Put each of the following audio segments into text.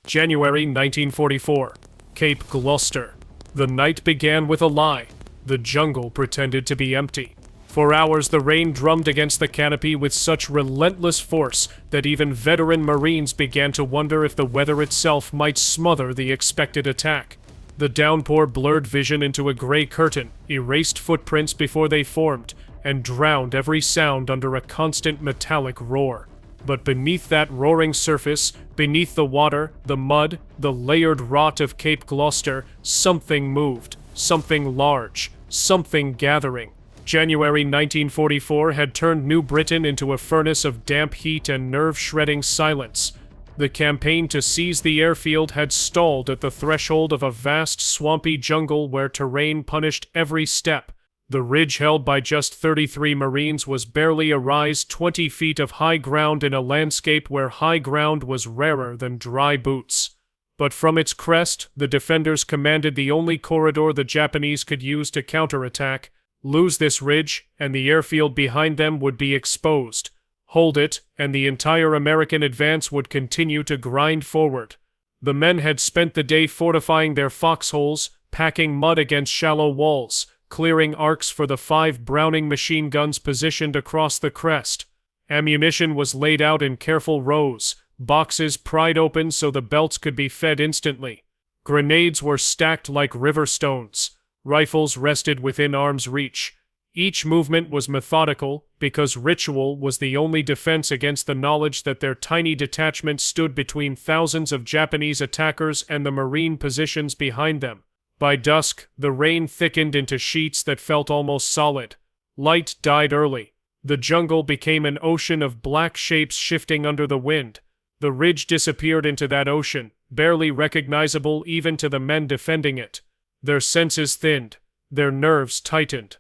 January 1944. Cape Gloucester. The night began with a lie. The jungle pretended to be empty. For hours the rain drummed against the canopy with such relentless force that even veteran Marines began to wonder if the weather itself might smother the expected attack. The downpour blurred vision into a gray curtain, erased footprints before they formed, and drowned every sound under a constant metallic roar. But beneath that roaring surface, beneath the water, the mud, the layered rot of Cape Gloucester, something moved, something large, something gathering. January 1944 had turned New Britain into a furnace of damp heat and nerve-shredding silence. The campaign to seize the airfield had stalled at the threshold of a vast swampy jungle where terrain punished every step. The ridge held by just 33 Marines was barely a rise 20 feet of high ground in a landscape where high ground was rarer than dry boots. But from its crest, the defenders commanded the only corridor the Japanese could use to counterattack. Lose this ridge, and the airfield behind them would be exposed. Hold it, and the entire American advance would continue to grind forward. The men had spent the day fortifying their foxholes, packing mud against shallow walls, clearing arcs for the 5 Browning machine guns positioned across the crest. Ammunition was laid out in careful rows, boxes pried open so the belts could be fed instantly. Grenades were stacked like river stones. Rifles rested within arm's reach. Each movement was methodical, because ritual was the only defense against the knowledge that their tiny detachment stood between thousands of Japanese attackers and the Marine positions behind them. By dusk, the rain thickened into sheets that felt almost solid. Light died early. The jungle became an ocean of black shapes shifting under the wind. The ridge disappeared into that ocean, barely recognizable even to the men defending it. Their senses thinned. Their nerves tightened.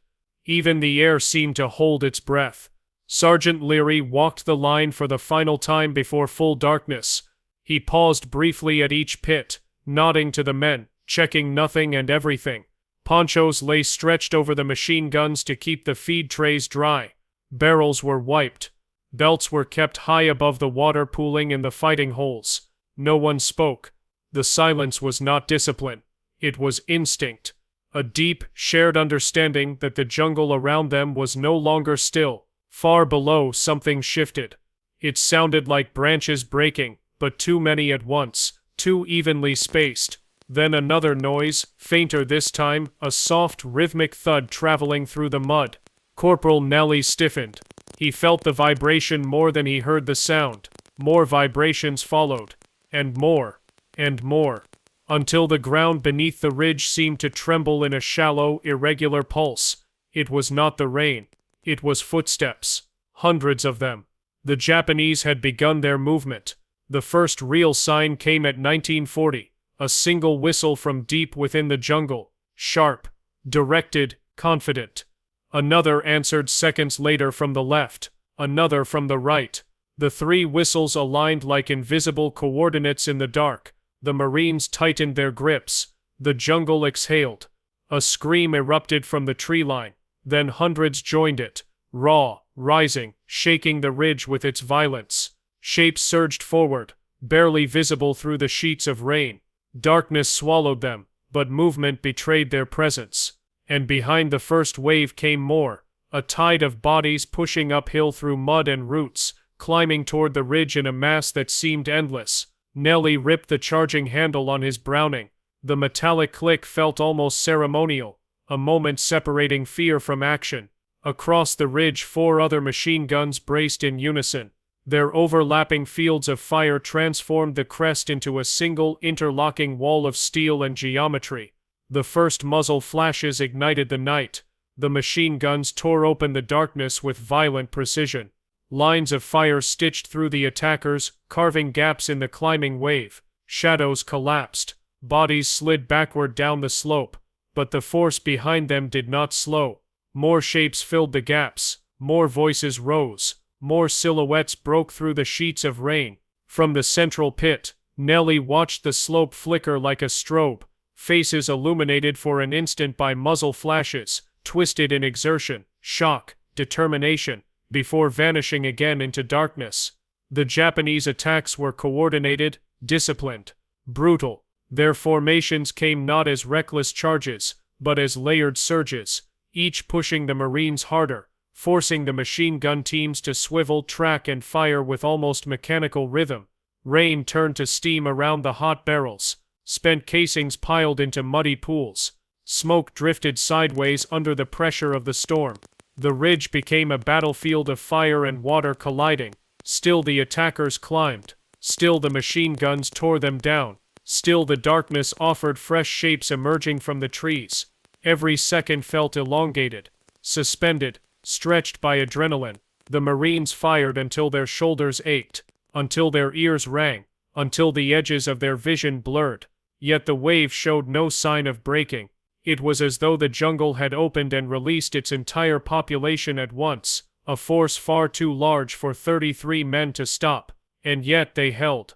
Even the air seemed to hold its breath. Sergeant Leary walked the line for the final time before full darkness. He paused briefly at each pit, nodding to the men, checking nothing and everything. Ponchos lay stretched over the machine guns to keep the feed trays dry. Barrels were wiped. Belts were kept high above the water pooling in the fighting holes. No one spoke. The silence was not discipline. It was instinct. A deep, shared understanding that the jungle around them was no longer still. Far below, something shifted. It sounded like branches breaking, but too many at once, too evenly spaced. Then another noise, fainter this time, a soft, rhythmic thud traveling through the mud. Corporal Nelly stiffened. He felt the vibration more than he heard the sound. More vibrations followed. And more. And more. Until the ground beneath the ridge seemed to tremble in a shallow, irregular pulse. It was not the rain. It was footsteps. Hundreds of them. The Japanese had begun their movement. The first real sign came at 1940. A single whistle from deep within the jungle. Sharp. Directed. Confident. Another answered seconds later from the left. Another from the right. The 3 whistles aligned like invisible coordinates in the dark. The Marines tightened their grips. The jungle exhaled. A scream erupted from the tree line. Then hundreds joined it. Raw, rising, shaking the ridge with its violence. Shapes surged forward, barely visible through the sheets of rain. Darkness swallowed them, but movement betrayed their presence. And behind the first wave came more. A tide of bodies pushing uphill through mud and roots, climbing toward the ridge in a mass that seemed endless. Nelly ripped the charging handle on his Browning. The metallic click felt almost ceremonial, a moment separating fear from action. Across the ridge 4 other machine guns braced in unison. Their overlapping fields of fire transformed the crest into a single interlocking wall of steel and geometry. The first muzzle flashes ignited the night. The machine guns tore open the darkness with violent precision. Lines of fire stitched through the attackers, carving gaps in the climbing wave. Shadows collapsed. Bodies slid backward down the slope. But the force behind them did not slow. More shapes filled the gaps. More voices rose. More silhouettes broke through the sheets of rain. From the central pit, Nelly watched the slope flicker like a strobe. Faces illuminated for an instant by muzzle flashes, twisted in exertion, shock, determination, before vanishing again into darkness. The Japanese attacks were coordinated, disciplined. brutal. Their formations came not as reckless charges, but as layered surges, each pushing the Marines harder, forcing the machine gun teams to swivel, track, and fire with almost mechanical rhythm. Rain turned to steam around the hot barrels. Spent casings piled into muddy pools. Smoke drifted sideways under the pressure of the storm. The ridge became a battlefield of fire and water colliding. Still the attackers climbed. Still the machine guns tore them down. Still the darkness offered fresh shapes emerging from the trees. Every second felt elongated, suspended, stretched by adrenaline. The Marines fired until their shoulders ached, until their ears rang, until the edges of their vision blurred. Yet the wave showed no sign of breaking. It was as though the jungle had opened and released its entire population at once, a force far too large for 33 men to stop. And yet they held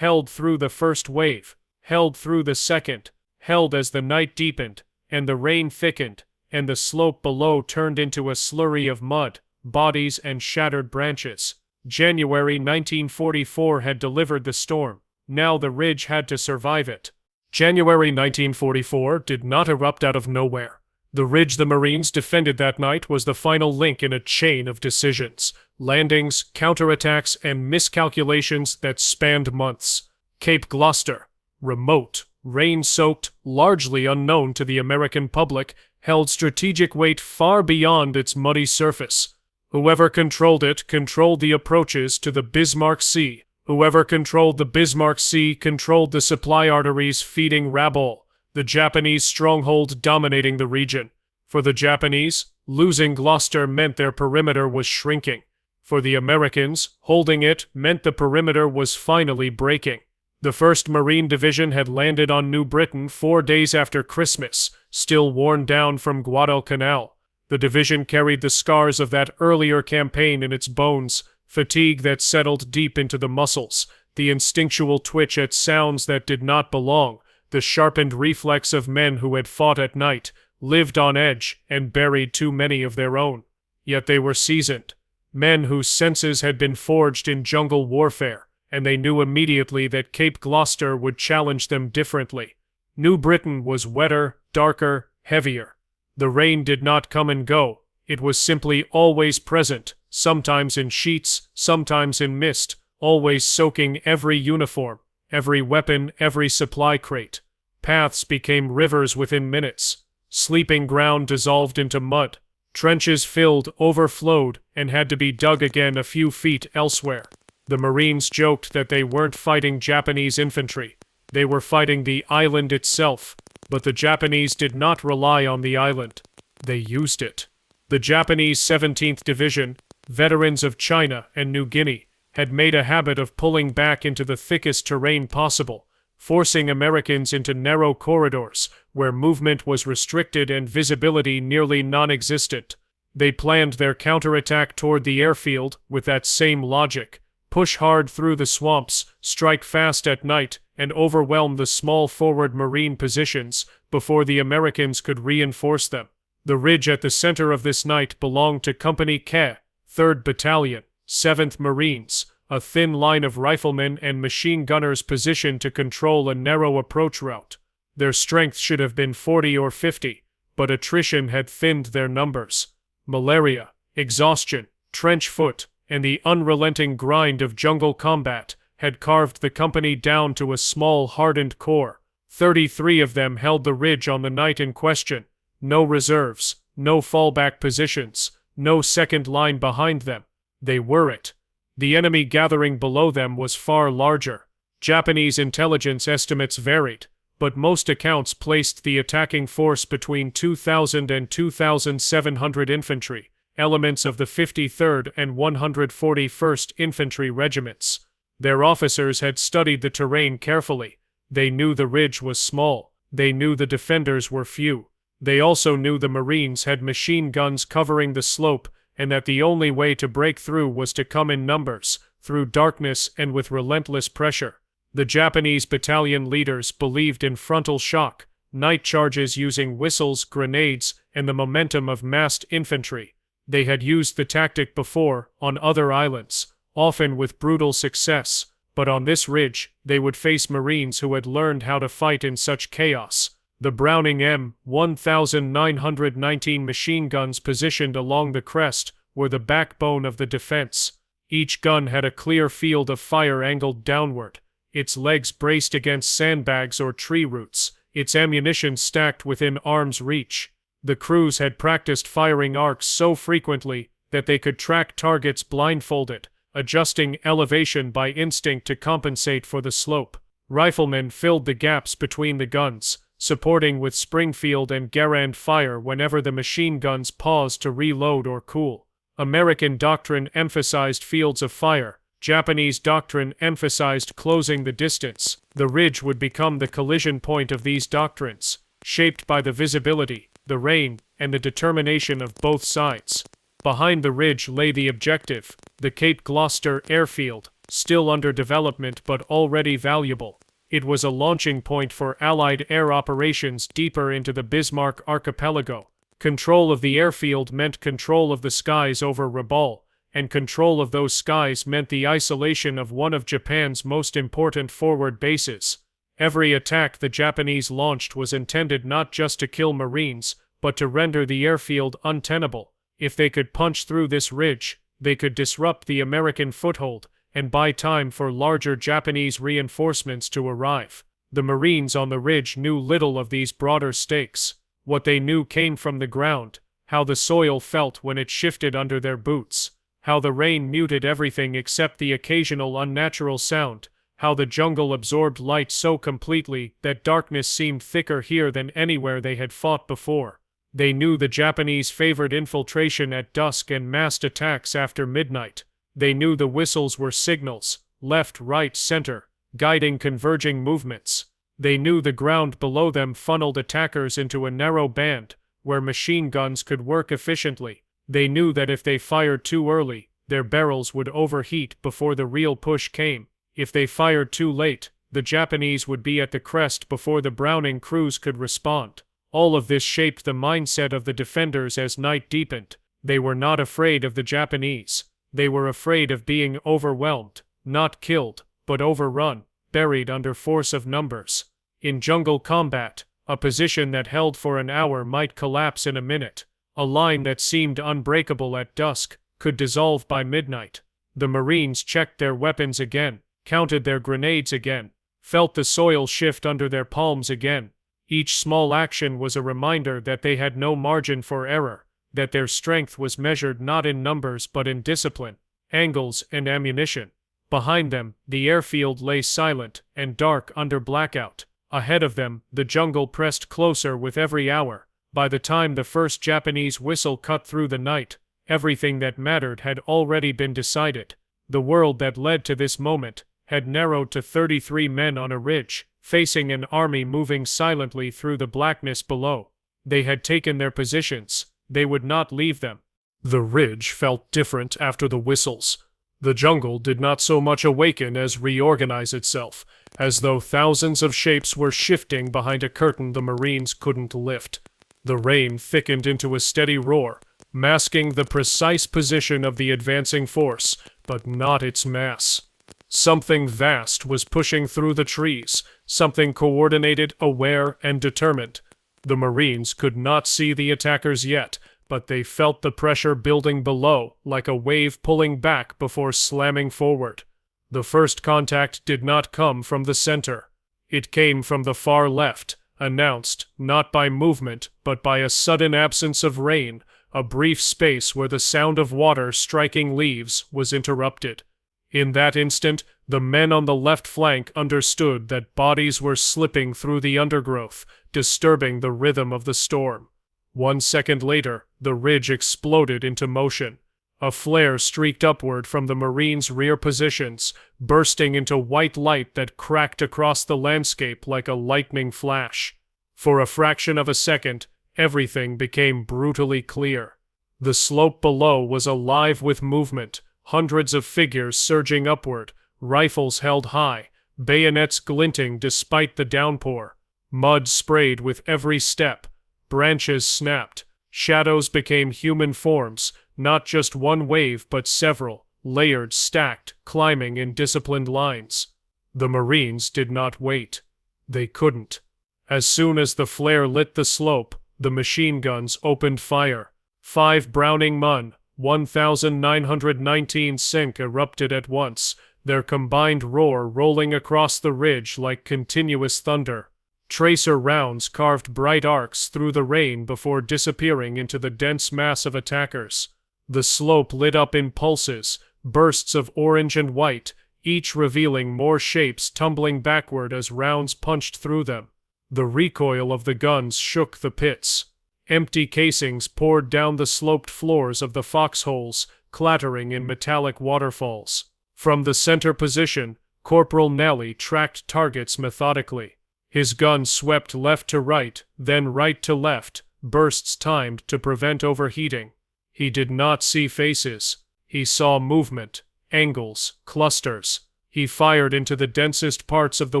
through the first wave, held through the second, held as the night deepened, and the rain thickened, and the slope below turned into a slurry of mud, bodies, and shattered branches. January 1944 had delivered the storm. Now the ridge had to survive it. January 1944 did not erupt out of nowhere. The ridge the Marines defended that night was the final link in a chain of decisions, landings, counterattacks, and miscalculations that spanned months. Cape Gloucester, remote, rain-soaked, largely unknown to the American public, held strategic weight far beyond its muddy surface. Whoever controlled it controlled the approaches to the Bismarck Sea. Whoever controlled the Bismarck Sea controlled the supply arteries feeding Rabaul, the Japanese stronghold dominating the region. For the Japanese, losing Gloucester meant their perimeter was shrinking. For the Americans, holding it meant the perimeter was finally breaking. The 1st Marine Division had landed on New Britain 4 days after Christmas, still worn down from Guadalcanal. The division carried the scars of that earlier campaign in its bones, fatigue that settled deep into the muscles, the instinctual twitch at sounds that did not belong, the sharpened reflex of men who had fought at night, lived on edge, and buried too many of their own. Yet they were seasoned. Men whose senses had been forged in jungle warfare, and they knew immediately that Cape Gloucester would challenge them differently. New Britain was wetter, darker, heavier. The rain did not come and go. It was simply always present, sometimes in sheets, sometimes in mist, always soaking every uniform, every weapon, every supply crate. Paths became rivers within minutes. Sleeping ground dissolved into mud. Trenches filled, overflowed, and had to be dug again a few feet elsewhere. The Marines joked that they weren't fighting Japanese infantry. They were fighting the island itself. But the Japanese did not rely on the island. They used it. The Japanese 17th Division, veterans of China and New Guinea, had made a habit of pulling back into the thickest terrain possible, forcing Americans into narrow corridors where movement was restricted and visibility nearly non-existent. They planned their counterattack toward the airfield with that same logic: push hard through the swamps, strike fast at night, and overwhelm the small forward Marine positions before the Americans could reinforce them. The ridge at the center of this night belonged to Company K, 3rd Battalion, 7th Marines, a thin line of riflemen and machine gunners positioned to control a narrow approach route. Their strength should have been 40 or 50, but attrition had thinned their numbers. Malaria, exhaustion, trench foot, and the unrelenting grind of jungle combat had carved the company down to a small hardened core. 33 of them held the ridge on the night in question. No reserves, no fallback positions, no second line behind them. They were it. The enemy gathering below them was far larger. Japanese intelligence estimates varied, but most accounts placed the attacking force between 2,000 and 2,700 infantry, elements of the 53rd and 141st Infantry Regiments. Their officers had studied the terrain carefully. They knew the ridge was small. They knew the defenders were few. They also knew the Marines had machine guns covering the slope, and that the only way to break through was to come in numbers, through darkness and with relentless pressure. The Japanese battalion leaders believed in frontal shock, night charges using whistles, grenades, and the momentum of massed infantry. They had used the tactic before, on other islands, often with brutal success, But on this ridge, they would face Marines who had learned how to fight in such chaos. The Browning M1919 machine guns positioned along the crest were the backbone of the defense. Each gun had a clear field of fire angled downward, its legs braced against sandbags or tree roots, its ammunition stacked within arm's reach. The crews had practiced firing arcs so frequently that they could track targets blindfolded, adjusting elevation by instinct to compensate for the slope. Riflemen filled the gaps between the guns, supporting with Springfield and Garand fire whenever the machine guns paused to reload or cool. American doctrine emphasized fields of fire. Japanese doctrine emphasized closing the distance. The ridge would become the collision point of these doctrines, shaped by the visibility, the rain, and the determination of both sides. Behind the ridge lay the objective, the Cape Gloucester airfield, still under development but already valuable. It was a launching point for Allied air operations deeper into the Bismarck archipelago. Control of the airfield meant control of the skies over Rabaul, and control of those skies meant the isolation of one of Japan's most important forward bases. Every attack the Japanese launched was intended not just to kill Marines, but to render the airfield untenable. If they could punch through this ridge, they could disrupt the American foothold and buy time for larger Japanese reinforcements to arrive. The Marines on the ridge knew little of these broader stakes. What they knew came from the ground, how the soil felt when it shifted under their boots, how the rain muted everything except the occasional unnatural sound, how the jungle absorbed light so completely that darkness seemed thicker here than anywhere they had fought before. They knew the Japanese favored infiltration at dusk and massed attacks after midnight. They knew the whistles were signals, left, right, center, guiding converging movements. They knew the ground below them funneled attackers into a narrow band, where machine guns could work efficiently. They knew that if they fired too early, their barrels would overheat before the real push came. If they fired too late, the Japanese would be at the crest before the Browning crews could respond. All of this shaped the mindset of the defenders as night deepened. They were not afraid of the Japanese. They were afraid of being overwhelmed, not killed, but overrun, buried under force of numbers. In jungle combat, a position that held for an hour might collapse in a minute. A line that seemed unbreakable at dusk could dissolve by midnight. The Marines checked their weapons again, counted their grenades again, felt the soil shift under their palms again. Each small action was a reminder that they had no margin for error, that their strength was measured not in numbers but in discipline, angles, and ammunition. Behind them, the airfield lay silent and dark under blackout. Ahead of them, the jungle pressed closer with every hour. By the time the first Japanese whistle cut through the night, everything that mattered had already been decided. The world that led to this moment had narrowed to 33 men on a ridge, facing an army moving silently through the blackness below. They had taken their positions. They would not leave them. The ridge felt different after the whistles. The jungle did not so much awaken as reorganize itself, as though thousands of shapes were shifting behind a curtain the Marines couldn't lift. The rain thickened into a steady roar, masking the precise position of the advancing force, but not its mass. Something vast was pushing through the trees, something coordinated, aware, and determined. The Marines could not see the attackers yet, but they felt the pressure building below, like a wave pulling back before slamming forward. The first contact did not come from the center. It came from the far left, announced, not by movement, but by a sudden absence of rain, a brief space where the sound of water striking leaves was interrupted. In that instant, the men on the left flank understood that bodies were slipping through the undergrowth, disturbing the rhythm of the storm. 1 second later, the ridge exploded into motion. A flare streaked upward from the Marines' rear positions, bursting into white light that cracked across the landscape like a lightning flash. For a fraction of a second, everything became brutally clear. The slope below was alive with movement, hundreds of figures surging upward, rifles held high, bayonets glinting despite the downpour. Mud sprayed with every step. Branches snapped. Shadows became human forms, not just one wave but several, layered, stacked, climbing in disciplined lines. The Marines did not wait. They couldn't. As soon as the flare lit the slope, the machine guns opened fire. 5 Browning M1919 sink erupted at once, their combined roar rolling across the ridge like continuous thunder. Tracer rounds carved bright arcs through the rain before disappearing into the dense mass of attackers. The slope lit up in pulses, bursts of orange and white, each revealing more shapes tumbling backward as rounds punched through them. The recoil of the guns shook the pits. Empty casings poured down the sloped floors of the foxholes, clattering in metallic waterfalls. From the center position, Corporal Nelly tracked targets methodically. His gun swept left to right, then right to left, bursts timed to prevent overheating. He did not see faces. He saw movement, angles, clusters. He fired into the densest parts of the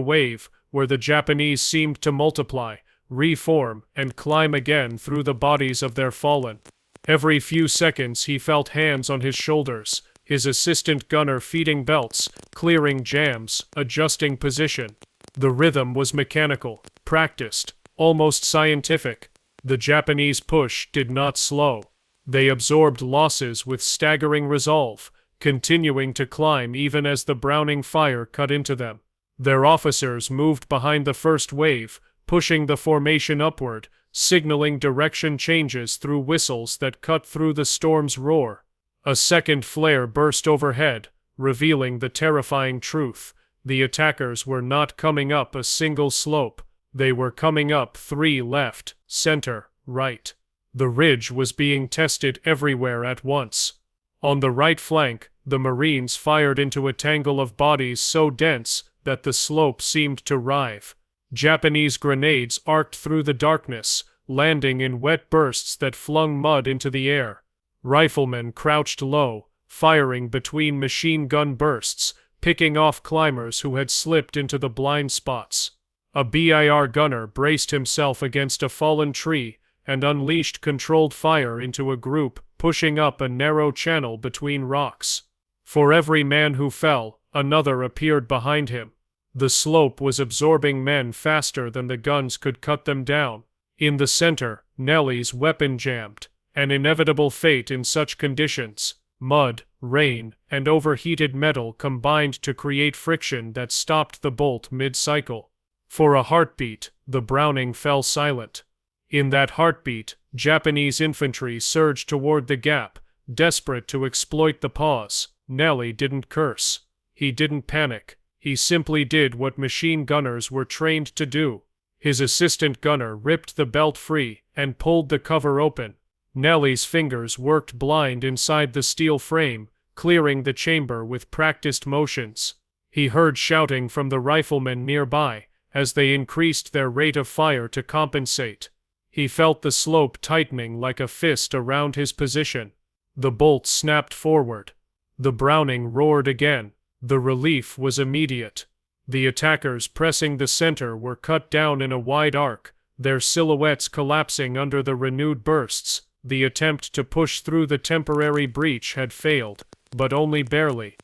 wave, where the Japanese seemed to multiply, reform, and climb again through the bodies of their fallen. Every few seconds he felt hands on his shoulders, his assistant gunner feeding belts, clearing jams, adjusting position. The rhythm was mechanical, practiced, almost scientific. The Japanese push did not slow. They absorbed losses with staggering resolve, continuing to climb even as the Browning fire cut into them. Their officers moved behind the first wave, pushing the formation upward, signaling direction changes through whistles that cut through the storm's roar. A second flare burst overhead, revealing the terrifying truth. The attackers were not coming up a single slope. They were coming up 3 left, center, right. The ridge was being tested everywhere at once. On the right flank, the Marines fired into a tangle of bodies so dense that the slope seemed to rive. Japanese grenades arced through the darkness, landing in wet bursts that flung mud into the air. Riflemen crouched low, firing between machine gun bursts, picking off climbers who had slipped into the blind spots. A BIR gunner braced himself against a fallen tree and unleashed controlled fire into a group pushing up a narrow channel between rocks. For every man who fell, another appeared behind him. The slope was absorbing men faster than the guns could cut them down. In the center, Nelly's weapon jammed, an inevitable fate in such conditions. Mud, rain, and overheated metal combined to create friction that stopped the bolt mid-cycle. For a heartbeat, the Browning fell silent. In that heartbeat, Japanese infantry surged toward the gap, desperate to exploit the pause. Nelly didn't curse. He didn't panic. He simply did what machine gunners were trained to do. His assistant gunner ripped the belt free and pulled the cover open. Nelly's fingers worked blind inside the steel frame, clearing the chamber with practiced motions. He heard shouting from the riflemen nearby, as they increased their rate of fire to compensate. He felt the slope tightening like a fist around his position. The bolt snapped forward. The Browning roared again. The relief was immediate. The attackers pressing the center were cut down in a wide arc, their silhouettes collapsing under the renewed bursts. The attempt to push through the temporary breach had failed, but only barely.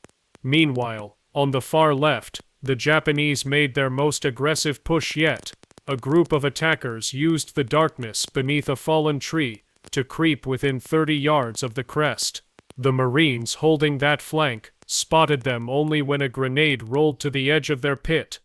Meanwhile, on the far left, the Japanese made their most aggressive push yet. A group of attackers used the darkness beneath a fallen tree to creep within 30 yards of the crest. The Marines holding that flank spotted them only when a grenade rolled to the edge of their pit.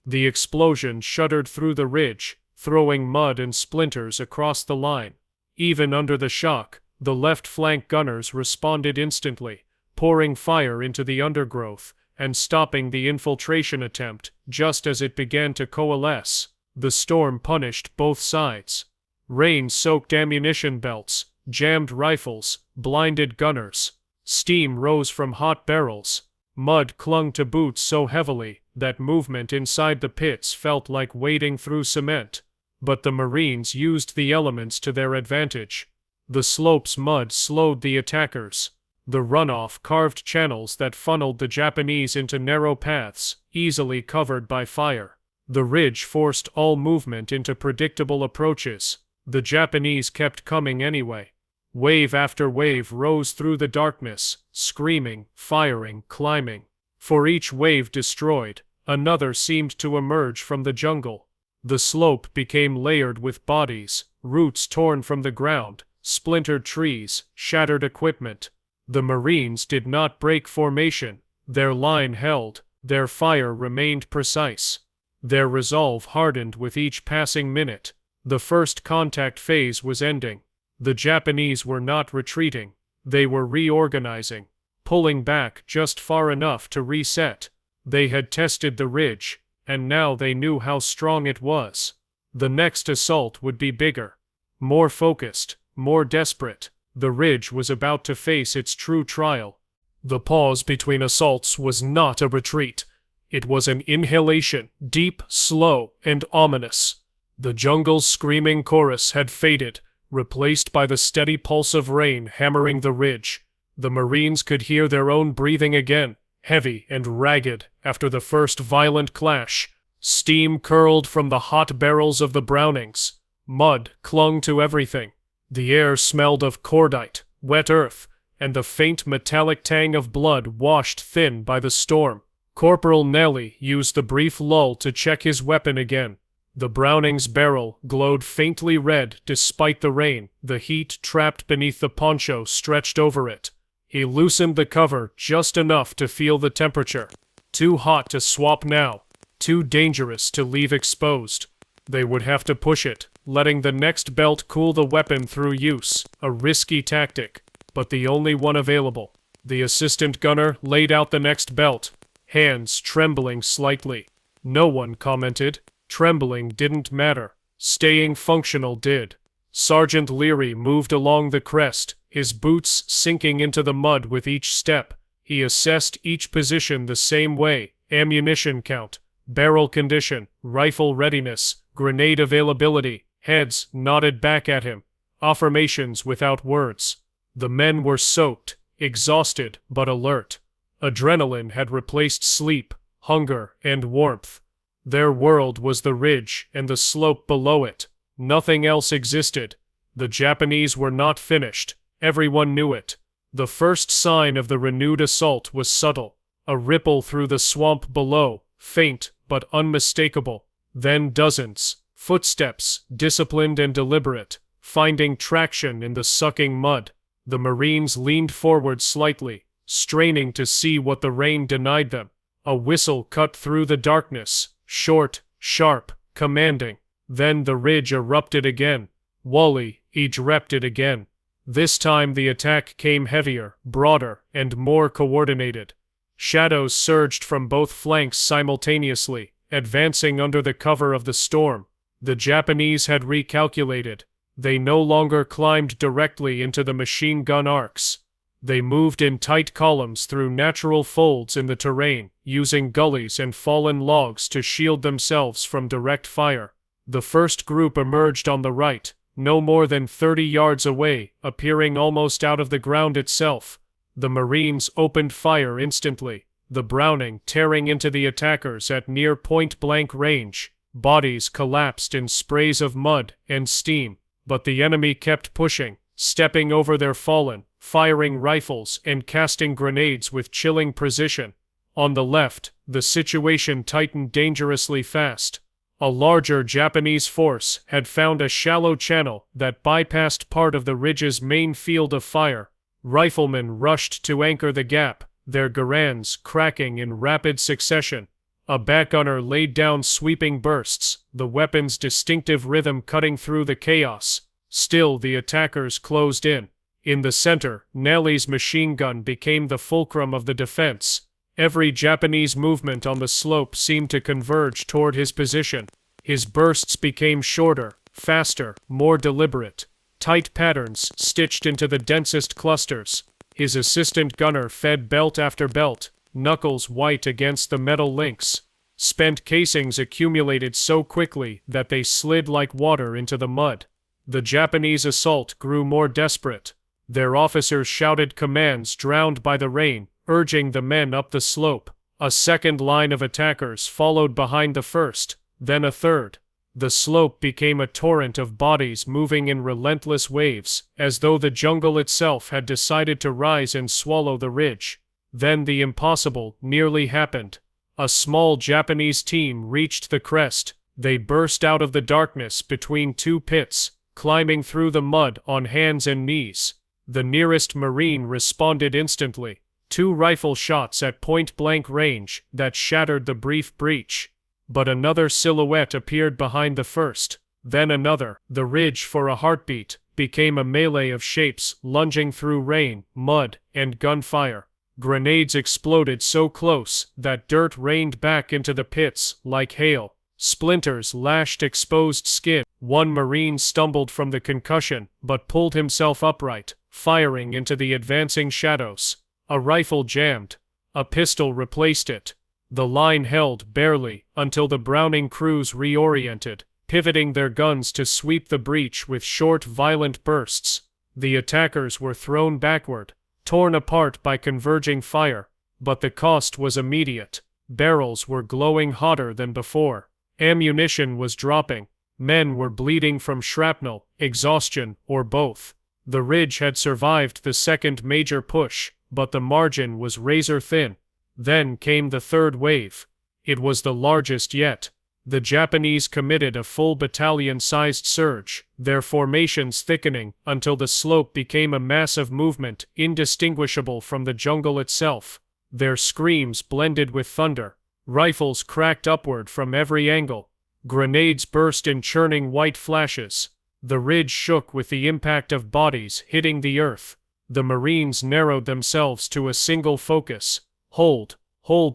The explosion shuddered through the ridge, throwing mud and splinters across the line. Even under the shock, the left flank gunners responded instantly, pouring fire into the undergrowth and stopping the infiltration attempt just as it began to coalesce. The storm punished both sides. Rain soaked ammunition belts, jammed rifles, blinded gunners. Steam rose from hot barrels. Mud clung to boots so heavily that movement inside the pits felt like wading through cement. But the Marines used the elements to their advantage. The slope's mud slowed the attackers. The runoff carved channels that funneled the Japanese into narrow paths, easily covered by fire. The ridge forced all movement into predictable approaches. The Japanese kept coming anyway. Wave after wave rose through the darkness, screaming, firing, climbing. For each wave destroyed, another seemed to emerge from the jungle. The slope became layered with bodies, roots torn from the ground, splintered trees, shattered equipment. The Marines did not break formation. Their line held, their fire remained precise. Their resolve hardened with each passing minute. The first contact phase was ending. The Japanese were not retreating. They were reorganizing, pulling back just far enough to reset. They had tested the ridge, and now they knew how strong it was. The next assault would be bigger, more focused, more desperate. The ridge was about to face its true trial. The pause between assaults was not a retreat. It was an inhalation, deep, slow, and ominous. The jungle's screaming chorus had faded, replaced by the steady pulse of rain hammering the ridge. The Marines could hear their own breathing again, heavy and ragged after the first violent clash. Steam curled from the hot barrels of the Brownings. Mud clung to everything. The air smelled of cordite, wet earth, and the faint metallic tang of blood washed thin by the storm. Corporal Nelly used the brief lull to check his weapon again. The Browning's barrel glowed faintly red despite the rain, the heat trapped beneath the poncho stretched over it. He loosened the cover just enough to feel the temperature. Too hot to swap now, too dangerous to leave exposed. They would have to push it, letting the next belt cool the weapon through use, a risky tactic, but the only one available. The assistant gunner laid out the next belt, hands trembling slightly. No one commented. Trembling didn't matter. Staying functional did. Sergeant Leary moved along the crest, his boots sinking into the mud with each step. He assessed each position the same way: ammunition count, barrel condition, rifle readiness, grenade availability. Heads nodded back at him. Affirmations without words. The men were soaked, exhausted but alert. Adrenaline had replaced sleep, hunger, and warmth. Their world was the ridge and the slope below it. Nothing else existed. The Japanese were not finished. Everyone knew it. The first sign of the renewed assault was subtle. A ripple through the swamp below, faint but unmistakable. Then dozens. Footsteps, disciplined and deliberate, finding traction in the sucking mud. The Marines leaned forward slightly, straining to see what the rain denied them. A whistle cut through the darkness, short, sharp, commanding. Then the ridge erupted again. Wally, each repped it again. This time the attack came heavier, broader, and more coordinated. Shadows surged from both flanks simultaneously, advancing under the cover of the storm. The Japanese had recalculated. They no longer climbed directly into the machine gun arcs. They moved in tight columns through natural folds in the terrain, using gullies and fallen logs to shield themselves from direct fire. The first group emerged on the right, no more than 30 yards away, appearing almost out of the ground itself. The Marines opened fire instantly, the Browning tearing into the attackers at near point-blank range. Bodies collapsed in sprays of mud and steam, but the enemy kept pushing, stepping over their fallen, firing rifles and casting grenades with chilling precision. On the left, the situation tightened dangerously fast. A larger Japanese force had found a shallow channel that bypassed part of the ridge's main field of fire. Riflemen rushed to anchor the gap, their Garands cracking in rapid succession. A backgunner laid down sweeping bursts, the weapon's distinctive rhythm cutting through the chaos. Still the attackers closed in. In the center, Nelly's machine gun became the fulcrum of the defense. Every Japanese movement on the slope seemed to converge toward his position. His bursts became shorter, faster, more deliberate. Tight patterns stitched into the densest clusters. His assistant gunner fed belt after belt, knuckles white against the metal links. Spent casings accumulated so quickly that they slid like water into the mud. The Japanese assault grew more desperate. Their officers shouted commands drowned by the rain, urging the men up the slope. A second line of attackers followed behind the first, then a third. The slope became a torrent of bodies moving in relentless waves, as though the jungle itself had decided to rise and swallow the ridge. Then the impossible nearly happened. A small Japanese team reached the crest. They burst out of the darkness between two pits, climbing through the mud on hands and knees. The nearest Marine responded instantly. 2 rifle shots at point-blank range that shattered the brief breach. But another silhouette appeared behind the first. Then another. The ridge, for a heartbeat, became a melee of shapes lunging through rain, mud, and gunfire. Grenades exploded so close that dirt rained back into the pits like hail. Splinters lashed exposed skin. One Marine stumbled from the concussion, but pulled himself upright, firing into the advancing shadows. A rifle jammed. A pistol replaced it. The line held barely until the Browning crews reoriented, pivoting their guns to sweep the breach with short, violent bursts. The attackers were thrown backward, torn apart by converging fire, but the cost was immediate. Barrels were glowing hotter than before. Ammunition was dropping. Men were bleeding from shrapnel, exhaustion, or both. The ridge had survived the second major push, but the margin was razor thin. Then came the third wave. It was the largest yet. The Japanese committed a full battalion-sized surge, their formations thickening until the slope became a mass of movement indistinguishable from the jungle itself. Their screams blended with thunder. Rifles cracked upward from every angle. Grenades burst in churning white flashes. The ridge shook with the impact of bodies hitting the earth. The Marines narrowed themselves to a single focus. Hold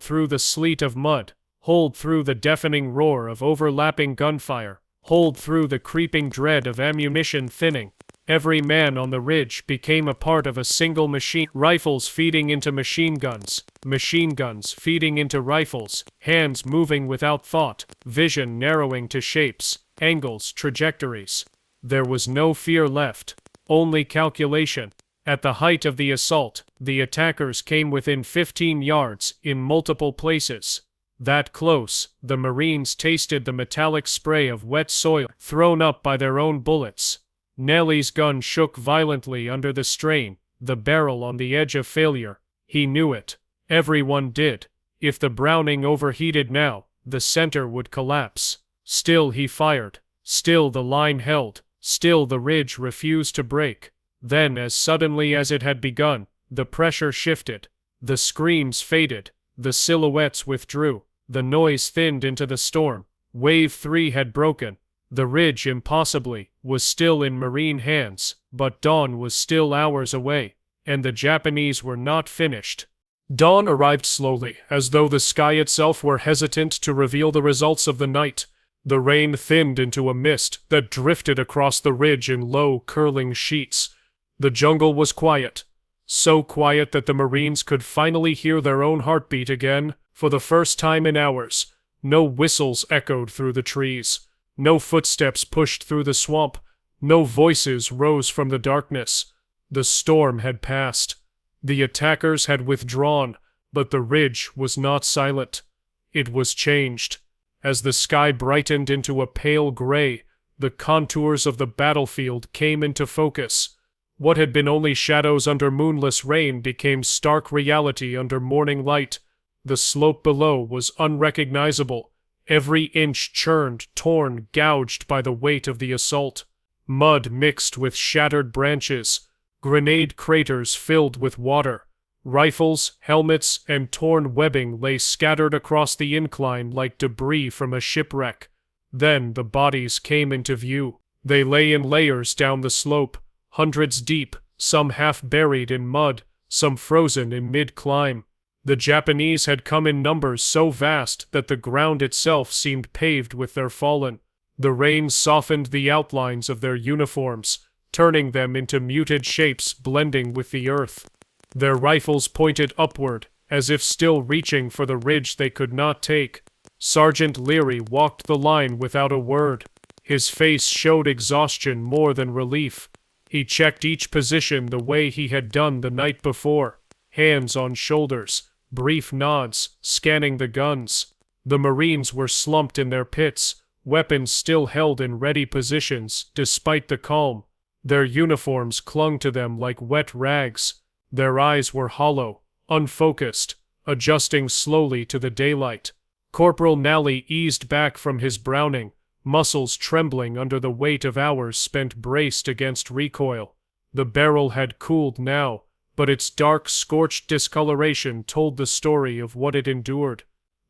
through the sleet of mud. Hold through the deafening roar of overlapping gunfire. Hold through the creeping dread of ammunition thinning. Every man on the ridge became a part of a single machine. Rifles feeding into machine guns feeding into rifles, hands moving without thought, vision narrowing to shapes, angles, trajectories. There was no fear left, only calculation. At the height of the assault, the attackers came within 15 yards in multiple places. That close, the Marines tasted the metallic spray of wet soil thrown up by their own bullets. Nelly's gun shook violently under the strain, the barrel on the edge of failure. He knew it. Everyone did. If the Browning overheated now, the center would collapse. Still he fired. Still the line held. Still the ridge refused to break. Then, as suddenly as it had begun, the pressure shifted. The screams faded. The silhouettes withdrew. The noise thinned into the storm. Wave 3 had broken. The ridge, impossibly, was still in Marine hands, but dawn was still hours away, and the Japanese were not finished. Dawn arrived slowly, as though the sky itself were hesitant to reveal the results of the night. The rain thinned into a mist that drifted across the ridge in low, curling sheets. The jungle was quiet. So quiet that the Marines could finally hear their own heartbeat again, for the first time in hours. No whistles echoed through the trees. No footsteps pushed through the swamp. No voices rose from the darkness. The storm had passed. The attackers had withdrawn, but the ridge was not silent. It was changed. As the sky brightened into a pale gray, the contours of the battlefield came into focus. What had been only shadows under moonless rain became stark reality under morning light. The slope below was unrecognizable. Every inch churned, torn, gouged by the weight of the assault. Mud mixed with shattered branches. Grenade craters filled with water. Rifles, helmets, and torn webbing lay scattered across the incline like debris from a shipwreck. Then the bodies came into view. They lay in layers down the slope, hundreds deep, some half buried in mud, some frozen in mid-climb. The Japanese had come in numbers so vast that the ground itself seemed paved with their fallen. The rain softened the outlines of their uniforms, turning them into muted shapes blending with the earth. Their rifles pointed upward, as if still reaching for the ridge they could not take. Sergeant Leary walked the line without a word. His face showed exhaustion more than relief. He checked each position the way he had done the night before. Hands on shoulders, brief nods, scanning the guns. The Marines were slumped in their pits, weapons still held in ready positions despite the calm. Their uniforms clung to them like wet rags. Their eyes were hollow, unfocused, adjusting slowly to the daylight. Corporal Nally eased back from his Browning, muscles trembling under the weight of hours spent braced against recoil. The barrel had cooled now, but its dark, scorched discoloration told the story of what it endured.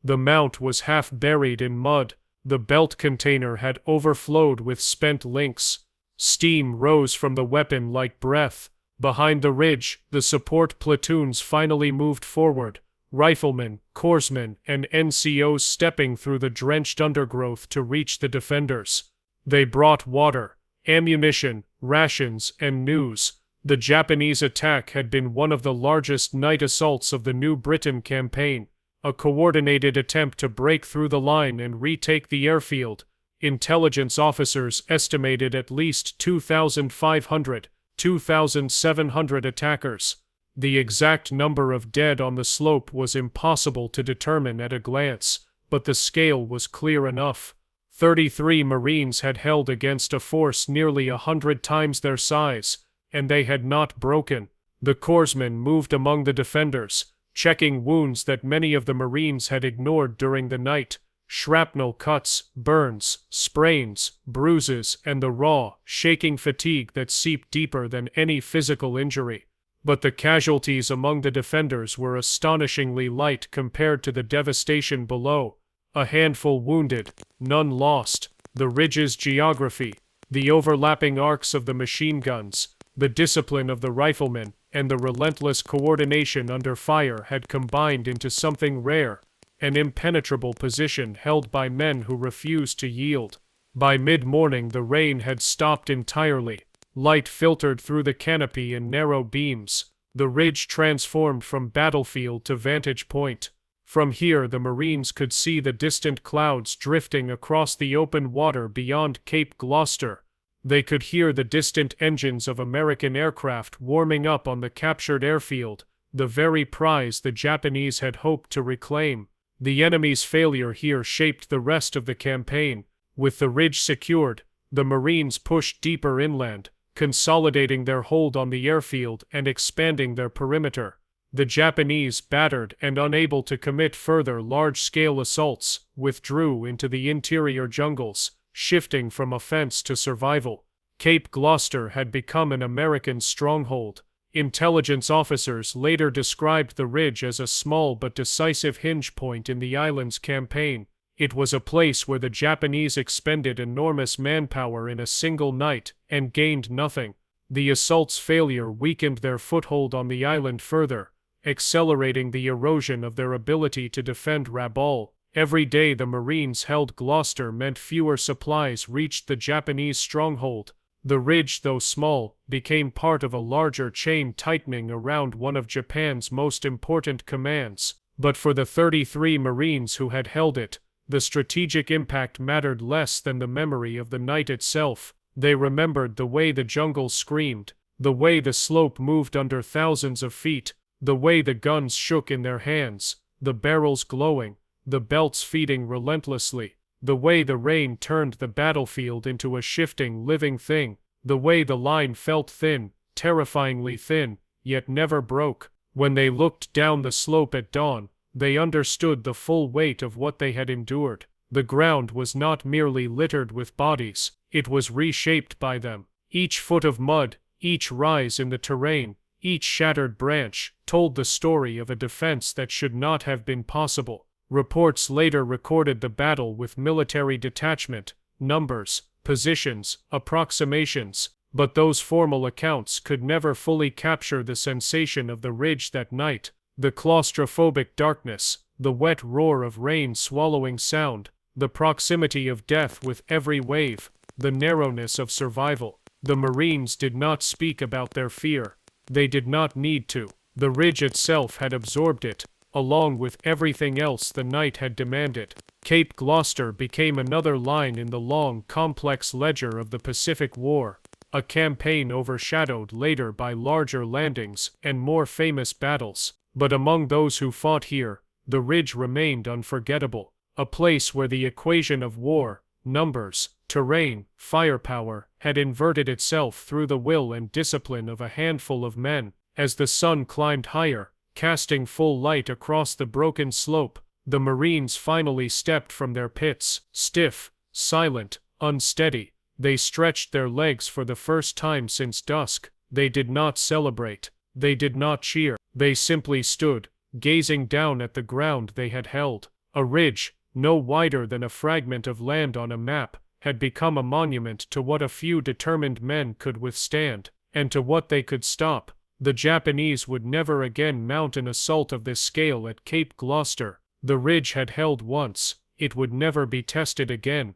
The mount was half buried in mud. The belt container had overflowed with spent links. Steam rose from the weapon like breath. Behind the ridge, the support platoons finally moved forward, riflemen, corpsmen, and NCOs stepping through the drenched undergrowth to reach the defenders. They brought water, ammunition, rations, and news. The Japanese attack had been one of the largest night assaults of the New Britain campaign, a coordinated attempt to break through the line and retake the airfield. Intelligence officers estimated at least 2,500, 2,700 attackers. The exact number of dead on the slope was impossible to determine at a glance, but the scale was clear enough. 33 Marines had held against a force nearly 100 times their size, and they had not broken. The corpsmen moved among the defenders, checking wounds that many of the Marines had ignored during the night. Shrapnel cuts, burns, sprains, bruises, and the raw, shaking fatigue that seeped deeper than any physical injury. But the casualties among the defenders were astonishingly light compared to the devastation below. A handful wounded, none lost. The ridge's geography, the overlapping arcs of the machine guns, the discipline of the riflemen, and the relentless coordination under fire had combined into something rare, an impenetrable position held by men who refused to yield. By mid-morning the rain had stopped entirely. Light filtered through the canopy in narrow beams. The ridge transformed from battlefield to vantage point. From here the Marines could see the distant clouds drifting across the open water beyond Cape Gloucester. They could hear the distant engines of American aircraft warming up on the captured airfield, the very prize the Japanese had hoped to reclaim. The enemy's failure here shaped the rest of the campaign. With the ridge secured, the Marines pushed deeper inland, consolidating their hold on the airfield and expanding their perimeter. The Japanese, battered and unable to commit further large-scale assaults, withdrew into the interior jungles, shifting from offense to survival. Cape Gloucester had become an American stronghold. Intelligence officers later described the ridge as a small but decisive hinge point in the island's campaign. It was a place where the Japanese expended enormous manpower in a single night and gained nothing. The assault's failure weakened their foothold on the island further, accelerating the erosion of their ability to defend Rabaul. Every day the Marines held Gloucester meant fewer supplies reached the Japanese stronghold. The ridge, though small, became part of a larger chain tightening around one of Japan's most important commands. But for the 33 Marines who had held it, the strategic impact mattered less than the memory of the night itself. They remembered the way the jungle screamed, the way the slope moved under thousands of feet, the way the guns shook in their hands, the barrels glowing, the belts feeding relentlessly, the way the rain turned the battlefield into a shifting, living thing, the way the line felt thin, terrifyingly thin, yet never broke. When they looked down the slope at dawn, they understood the full weight of what they had endured. The ground was not merely littered with bodies, it was reshaped by them. Each foot of mud, each rise in the terrain, each shattered branch, told the story of a defense that should not have been possible. Reports later recorded the battle with military detachment, numbers, positions, approximations, but those formal accounts could never fully capture the sensation of the ridge that night. The claustrophobic darkness, the wet roar of rain swallowing sound, the proximity of death with every wave, the narrowness of survival. The Marines did not speak about their fear. They did not need to. The ridge itself had absorbed it, along with everything else the night had demanded. Cape Gloucester became another line in the long, complex ledger of the Pacific War, a campaign overshadowed later by larger landings and more famous battles. But among those who fought here, the ridge remained unforgettable, a place where the equation of war, numbers, terrain, firepower, had inverted itself through the will and discipline of a handful of men. As the sun climbed higher, casting full light across the broken slope, the Marines finally stepped from their pits, stiff, silent, unsteady. They stretched their legs for the first time since dusk. They did not celebrate. They did not cheer. They simply stood, gazing down at the ground they had held. A ridge, no wider than a fragment of land on a map, had become a monument to what a few determined men could withstand, and to what they could stop. The Japanese would never again mount an assault of this scale at Cape Gloucester. The ridge had held once. It would never be tested again.